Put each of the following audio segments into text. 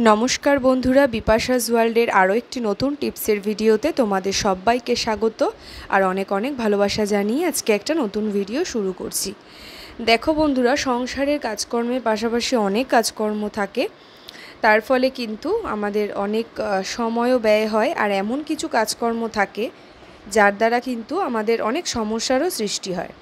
নমস্কার বন্ধুরা, বিপাশাস ওয়ার্ল্ডের আরও একটি নতুন টিপসের ভিডিওতে তোমাদের সবাইকে স্বাগত আর অনেক অনেক ভালোবাসা জানিয়ে আজকে একটা নতুন ভিডিও শুরু করছি। দেখো বন্ধুরা, সংসারের কাজকর্মের পাশাপাশি অনেক কাজকর্ম থাকে, তার ফলে কিন্তু আমাদের অনেক সময়ও ব্যয় হয়। আর এমন কিছু কাজকর্ম থাকে যার দ্বারা কিন্তু আমাদের অনেক সমস্যারও সৃষ্টি হয়।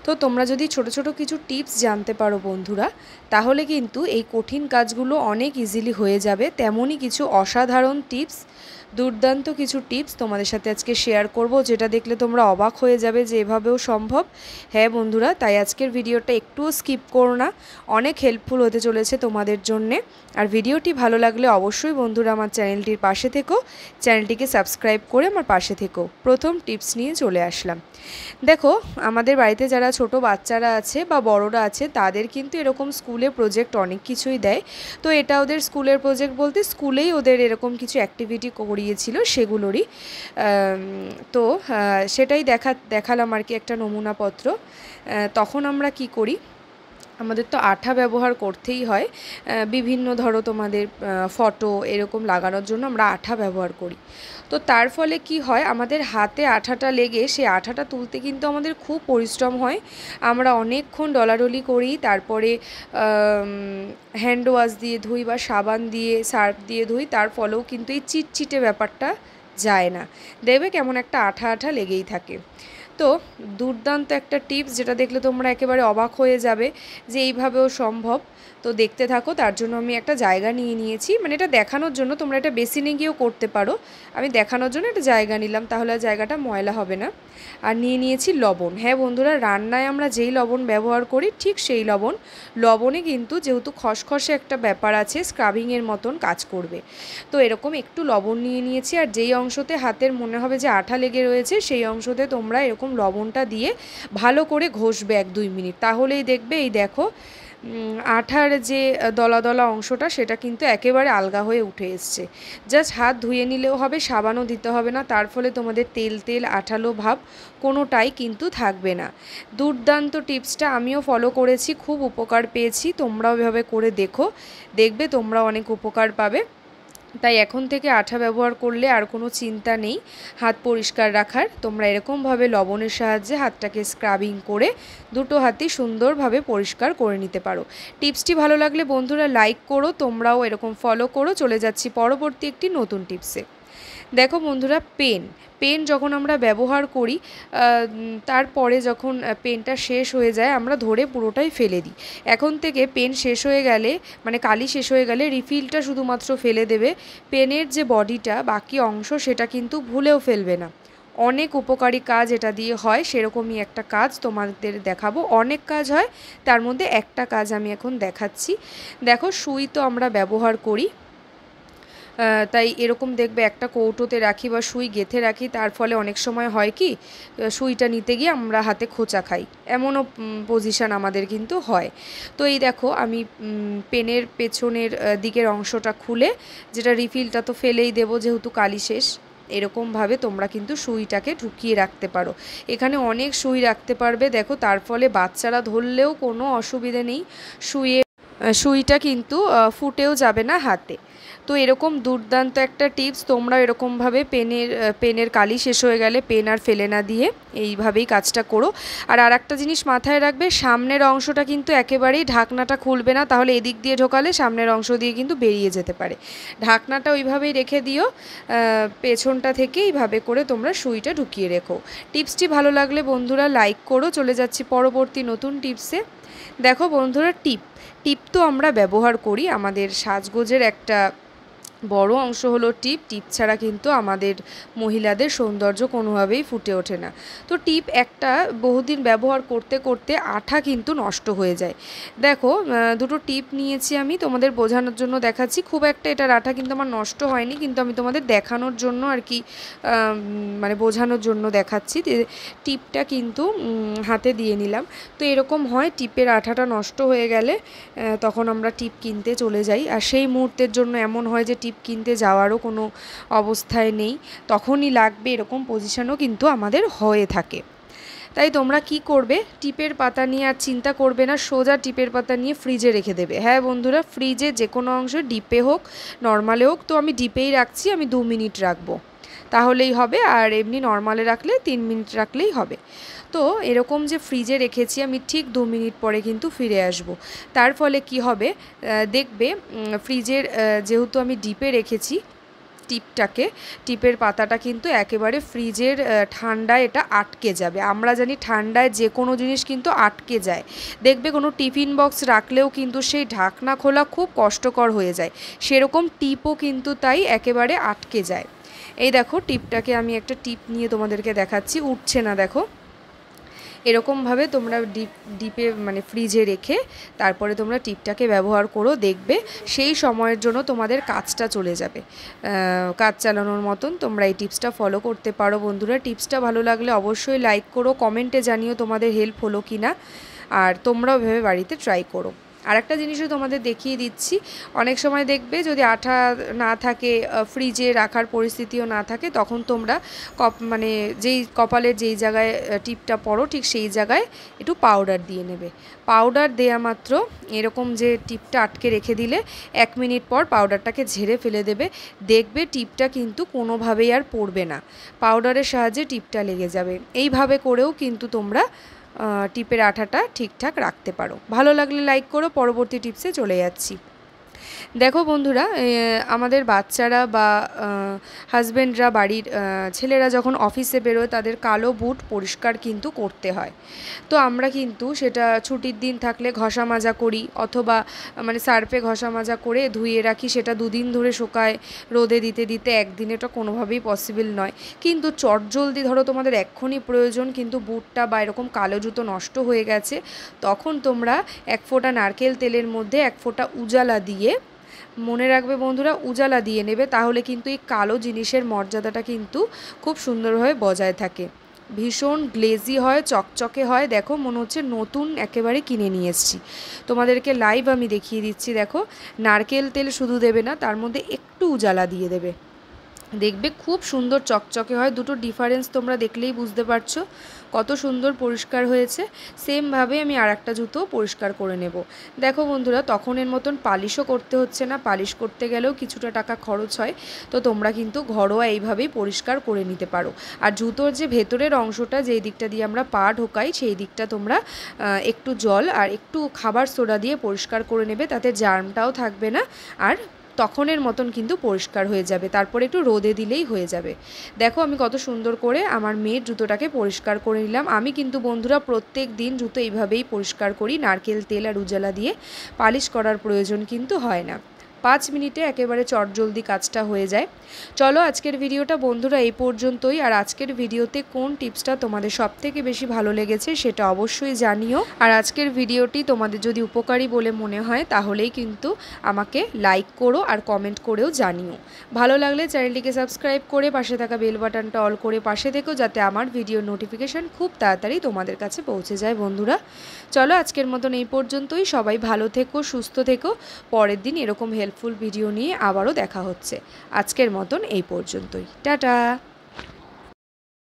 তো তোমরা যদি ছোট ছোট কিছু টিপস জানতে পারো বন্ধুরা, তাহলে কিন্তু এই কঠিন কাজগুলো অনেক ইজিলি হয়ে যাবে। তেমনই কিছু অসাধারণ টিপস, দুর্দান্ত কিছু টিপস তোমাদের সাথে আজকে শেয়ার করব, যেটা দেখলে তোমরা অবাক হয়ে যাবে যে এভাবেও সম্ভব। হ্যাঁ বন্ধুরা, তাই আজকের ভিডিওটা একটুও স্কিপ করো না, অনেক হেল্পফুল হতে চলেছে তোমাদের জন্যে। আর ভিডিওটি ভালো লাগলে অবশ্যই বন্ধুরা আমার চ্যানেলটির পাশে থেকো, চ্যানেলটিকে সাবস্ক্রাইব করে আমার পাশে থেকো। প্রথম টিপস নিয়ে চলে আসলাম। দেখো, আমাদের বাড়িতে যারা ছোট বাচ্চারা আছে বা বড়রা আছে, তাদের কিন্তু এরকম স্কুলে প্রজেক্ট অনেক কিছুই দেয়। তো এটা ওদের স্কুলের প্রজেক্ট বলতে স্কুলেই ওদের এরকম কিছু অ্যাক্টিভিটি করিয়েছিল, সেগুলোরই তো সেটাই দেখালাম আর কি, একটা নমুনাপত্র। তখন আমরা কি করি, আমাদের তো আঠা ব্যবহার করতেই হয়। বিভিন্ন ধরো তোমাদের ফটো এরকম লাগানোর জন্য আমরা আঠা ব্যবহার করি। তো তার ফলে কি হয়, আমাদের হাতে আঠাটা লেগে সেই আঠাটা তুলতে কিন্তু আমাদের খুব পরিশ্রম হয়। আমরা অনেকক্ষণ ডলাডলি করি, তারপরে হ্যান্ড ওয়াশ দিয়ে ধুই বা সাবান দিয়ে সার্ফ দিয়ে ধুই, তার ফলেও কিন্তু এই চিটচিটে ব্যাপারটা যায় না। দেখবে কেমন একটা আঠা আঠা লেগেই থাকে। তো দুর্দান্ত একটা টিপস, যেটা দেখলে তোমরা একেবারে অবাক হয়ে যাবে যে এইভাবেও সম্ভব। তো দেখতে থাকো। তার জন্য আমি একটা জায়গা নিয়ে নিয়েছি, মানে এটা দেখানোর জন্য, তোমরা এটা বেসিনে গিয়েও করতে পারো। আমি দেখানোর জন্য একটা জায়গা নিলাম, তাহলে আর জায়গাটা ময়লা হবে না। আর নিয়ে নিয়েছি লবণ। হ্যাঁ বন্ধুরা, রান্নায় আমরা যেই লবণ ব্যবহার করি ঠিক সেই লবণ। লবণে কিন্তু যেহেতু খসখসে একটা ব্যাপার আছে, স্ক্রাবিংয়ের মতন কাজ করবে। তো এরকম একটু লবণ নিয়ে নিয়েছি, আর যেই অংশতে হাতের মনে হবে যে আঠা লেগে রয়েছে, সেই অংশতে তোমরা এরকম লবণটা দিয়ে ভালো করে ঘষবে 1-2 মিনিট। তাহলেই দেখবে, এই দেখো আঠার যে দলা দলা অংশটা, সেটা কিন্তু একেবারে আলগা হয়ে উঠে এসছে। জাস্ট হাত ধুয়ে নিলেও হবে, সাবানও দিতে হবে না। তার ফলে তোমাদের তেল তেল আঠালো ভাব কোনোটাই কিন্তু থাকবে না। দুর্দান্ত টিপসটা আমিও ফলো করেছি, খুব উপকার পেয়েছি। তোমরাও এভাবে করে দেখো, দেখবে তোমরা অনেক উপকার পাবে। তাই এখন থেকে আঠা ব্যবহার করলে আর কোনো চিন্তা নেই হাত পরিষ্কার রাখার। তোমরা এরকমভাবে লবণের সাহায্যে হাতটাকে স্ক্রাবিং করে দুটো হাতই সুন্দরভাবে পরিষ্কার করে নিতে পারো। টিপসটি ভালো লাগলে বন্ধুরা লাইক করো, তোমরাও এরকম ফলো করো। চলে যাচ্ছি পরবর্তী একটি নতুন টিপসে। দেখো বন্ধুরা, পেন যখন আমরা ব্যবহার করি, তারপরে যখন পেনটা শেষ হয়ে যায়, আমরা ধরে পুরোটাই ফেলে দিই। এখন থেকে পেন শেষ হয়ে গেলে, মানে কালি শেষ হয়ে গেলে, রিফিলটা শুধুমাত্র ফেলে দেবে। পেনের যে বডিটা, বাকি অংশ, সেটা কিন্তু ভুলেও ফেলবে না। অনেক উপকারী কাজ এটা দিয়ে হয়, সেরকমই একটা কাজ তোমাদের দেখাবো। অনেক কাজ হয়, তার মধ্যে একটা কাজ আমি এখন দেখাচ্ছি। দেখো, সুই তো আমরা ব্যবহার করি, তাই এরকম দেখবে একটা কৌটোতে রাখি বা সুই গেঁথে রাখি। তার ফলে অনেক সময় হয় কি, সুইটা নিতে গিয়ে আমরা হাতে খোঁচা খাই, এমনও পজিশান আমাদের কিন্তু হয়। তো এই দেখো, আমি পেনের পেছনের দিকের অংশটা খুলে, যেটা রিফিলটা তো ফেলেই দেবো যেহেতু কালি শেষ, এরকমভাবে তোমরা কিন্তু সুইটাকে ঢুকিয়ে রাখতে পারো। এখানে অনেক সুই রাখতে পারবে। দেখো, তার ফলে বাচ্চারা ধরলেও কোনো অসুবিধে নেই, সুইটা কিন্তু ফুটেও যাবে না হাতে। তো এরকম দুর্দান্ত একটা টিপস, তোমরা এরকমভাবে পেনের কালি শেষ হয়ে গেলে পেন আর ফেলে না দিয়ে এইভাবেই কাজটা করো। আর একটা জিনিস মাথায় রাখবে, সামনের অংশটা কিন্তু একেবারেই ঢাকনাটা খুলবে না, তাহলে এদিক দিয়ে ঢোকালে সামনের অংশ দিয়ে কিন্তু বেরিয়ে যেতে পারে। ঢাকনাটা ওইভাবেই রেখে দিও, পেছনটা থেকে এইভাবে করে তোমরা সুইটা ঢুকিয়ে রেখো। টিপসটি ভালো লাগলে বন্ধুরা লাইক করো। চলে যাচ্ছি পরবর্তী নতুন টিপসে। দেখো বন্ধুরা, টিপ তো আমরা ব্যবহার করি, আমাদের সাজগোজের একটা বড় অংশ হলো টিপ। টিপ ছাড়া কিন্তু আমাদের মহিলাদের সৌন্দর্য কোনোভাবেই ফুটে ওঠে না। তো টিপ একটা বহুদিন ব্যবহার করতে করতে আঠা কিন্তু নষ্ট হয়ে যায়। দেখো, দুটো টিপ নিয়েছি আমি, তোমাদের বোঝানোর জন্য দেখাচ্ছি। খুব একটা এটার আঠা কিন্তু আমার নষ্ট হয়নি, কিন্তু আমি তোমাদের দেখানোর জন্য আর কি, মানে বোঝানোর জন্য দেখাচ্ছি। টিপটা কিন্তু হাতে দিয়ে নিলাম। তো এরকম হয়, টিপের আঠাটা নষ্ট হয়ে গেলে তখন আমরা টিপ কিনতে চলে যাই, আর সেই মুহূর্তের জন্য এমন হয় যে টিপ কিনতে যাওয়ারও কোনো অবস্থায় নেই, তখনই লাগবে, এরকম পজিশনও কিন্তু আমাদের হয়ে থাকে। তাই তোমরা কি করবে, টিপের পাতা নিয়ে আর চিন্তা করবে না, সোজা টিপের পাতা নিয়ে ফ্রিজে রেখে দেবে। হ্যাঁ বন্ধুরা, ফ্রিজে যে কোনো অংশ, ডিপে হোক নর্মালে হোক, তো আমি ডিপেই রাখছি, আমি 2 মিনিট রাখবো তাহলেই হবে, আর এমনি নর্মালে রাখলে 3 মিনিট রাখলেই হবে। তো এরকম যে ফ্রিজে রেখেছি আমি, ঠিক 2 মিনিট পরে কিন্তু ফিরে আসব। তার ফলে কি হবে, দেখবে ফ্রিজের যেহেতু আমি ডিপে রেখেছি টিপের পাতাটা কিন্তু একেবারে ফ্রিজের ঠান্ডায় এটা আটকে যাবে। আমরা জানি ঠান্ডায় যে কোনো জিনিস কিন্তু আটকে যায়। দেখবে কোনো টিফিন বক্স রাখলেও কিন্তু সেই ঢাকনা খোলা খুব কষ্টকর হয়ে যায়, সেরকম টিপও কিন্তু তাই একেবারে আটকে যায়। এই দেখো টিপটাকে আমি একটা টিপ নিয়ে তোমাদেরকে দেখাচ্ছি, উঠছে না দেখো। এরকমভাবে তোমরা ডিপে মানে ফ্রিজে রেখে তারপরে তোমরা টিপটাকে ব্যবহার করো, দেখবে সেই সময়ের জন্য তোমাদের কাজটা চলে যাবে। কাজ চালানোর মতন তোমরা এই টিপসটা ফলো করতে পারো বন্ধুরা। টিপসটা ভালো লাগলে অবশ্যই লাইক করো, কমেন্টে জানিও তোমাদের হেল্প হলো কি না, আর তোমরাও ভেবে বাড়িতে ট্রাই করো। আর একটা জিনিসও তোমাদের দেখিয়ে দিচ্ছি, অনেক সময় দেখবে যদি আঠা না থাকে, ফ্রিজে রাখার পরিস্থিতিও না থাকে, তখন তোমরা মানে যেই কপালের যেই জায়গায় টিপটা পড়ো ঠিক সেই জায়গায় একটু পাউডার দিয়ে নেবে। পাউডার দেয়া মাত্র এরকম যে টিপটা আটকে রেখে দিলে 1 মিনিট পর পাউডারটাকে ঝেড়ে ফেলে দেবে, দেখবে টিপটা কিন্তু কোনোভাবেই আর পড়বে না, পাউডারের সাহায্যে টিপটা লেগে যাবে। এইভাবে করেও কিন্তু তোমরা টিপের আঠাটা ঠিকঠাক রাখতে পারো। ভালো লাগলে লাইক করো, পরবর্তী টিপসে চলে যাচ্ছি। দেখো বন্ধুরা, আমাদের বাচ্চারা বা হাজব্যান্ডরা, বাড়ির ছেলেরা যখন অফিসে বেরোয় তাদের কালো বুট পরিষ্কার কিন্তু করতে হয়। তো আমরা কিন্তু সেটা ছুটির দিন থাকলে ঘষা মাজা করি, অথবা মানে সার্ফে ঘষা মাজা করে ধুয়ে রাখি, সেটা 2 দিন ধরে শুকায় রোদে দিতে দিতে, একদিন এটা কোনোভাবেই পসিবল নয়। কিন্তু চটজলদি ধরো তোমাদের এক্ষুনি প্রয়োজন, কিন্তু বুটটা বা এরকম কালো জুতো নষ্ট হয়ে গেছে, তখন তোমরা 1 ফোঁটা নারকেল তেলের মধ্যে 1 ফোঁটা উজালা দিয়ে, মনে রাখবে বন্ধুরা উজালা দিয়ে নেবে, তাহলে কিন্তু এই কালো জিনিসের মর্যাদাটা কিন্তু খুব সুন্দরভাবে বজায় থাকে। ভীষণ গ্লেজি হয়, চকচকে হয়, দেখো মনে হচ্ছে নতুন একেবারে কিনে নিয়ে এসেছি। তোমাদেরকে লাইভ আমি দেখিয়ে দিচ্ছি। দেখো নারকেল তেল শুধু দেবে না, তার মধ্যে একটু উজালা দিয়ে দেবে, দেখবে খুব সুন্দর চকচকে হয়। দুটো ডিফারেন্স তোমরা দেখলেই বুঝতে পারছো কত সুন্দর পরিষ্কার হয়েছে। সেমভাবে আমি আর একটা জুতো পরিষ্কার করে নেব। দেখো বন্ধুরা, তখনের মতন পালিশও করতে হচ্ছে না, পালিশ করতে গেলেও কিছুটা টাকা খরচ হয়, তো তোমরা কিন্তু ঘরোয়া এইভাবেই পরিষ্কার করে নিতে পারো। আর জুতোর যে ভেতরের অংশটা, যেই দিকটা দিয়ে আমরা পা ঢোকাই, সেই দিকটা তোমরা একটু জল আর একটু খাবার সোডা দিয়ে পরিষ্কার করে নেবে, তাতে জার্মটাও থাকবে না, আর তখনের মতন কিন্তু পরিষ্কার হয়ে যাবে। তারপরে একটু রোদে দিলেই হয়ে যাবে। দেখো আমি কত সুন্দর করে আমার মেয়ের জুতোটাকে পরিষ্কার করে নিলাম। আমি কিন্তু বন্ধুরা প্রত্যেক দিন জুতো এইভাবেই পরিষ্কার করি, নারকেল তেল আর উজালা দিয়ে, পালিশ করার প্রয়োজন কিন্তু হয় না। 5 মিনিটে একেবারে চটজলদি কাজটা হয়ে যায়। চলো আজকের ভিডিওটা বন্ধুরা এই পর্যন্তই। আর আজকের ভিডিওতে কোন টিপসটা তোমাদের সবথেকে বেশি ভালো লেগেছে সেটা অবশ্যই জানিও। আর আজকের ভিডিওটি তোমাদের যদি উপকারী বলে মনে হয় তাহলেই কিন্তু আমাকে লাইক করো আর কমেন্ট করেও জানিও। ভালো লাগলে চ্যানেলটিকে সাবস্ক্রাইব করে পাশে থাকা বেল বাটনটা অল করে পাশে থেকো, যাতে আমার ভিডিও নোটিফিকেশান খুব তাড়াতাড়ি তোমাদের কাছে পৌঁছে যায় বন্ধুরা। চলো আজকের মতন এই পর্যন্তই। সবাই ভালো থেকো, সুস্থ থেকো। পরের দিন এরকম হেল্পফুল ভিডিও নিয়ে আবারও দেখা হচ্ছে। আজকের মতন এই পর্যন্তই, টাটা।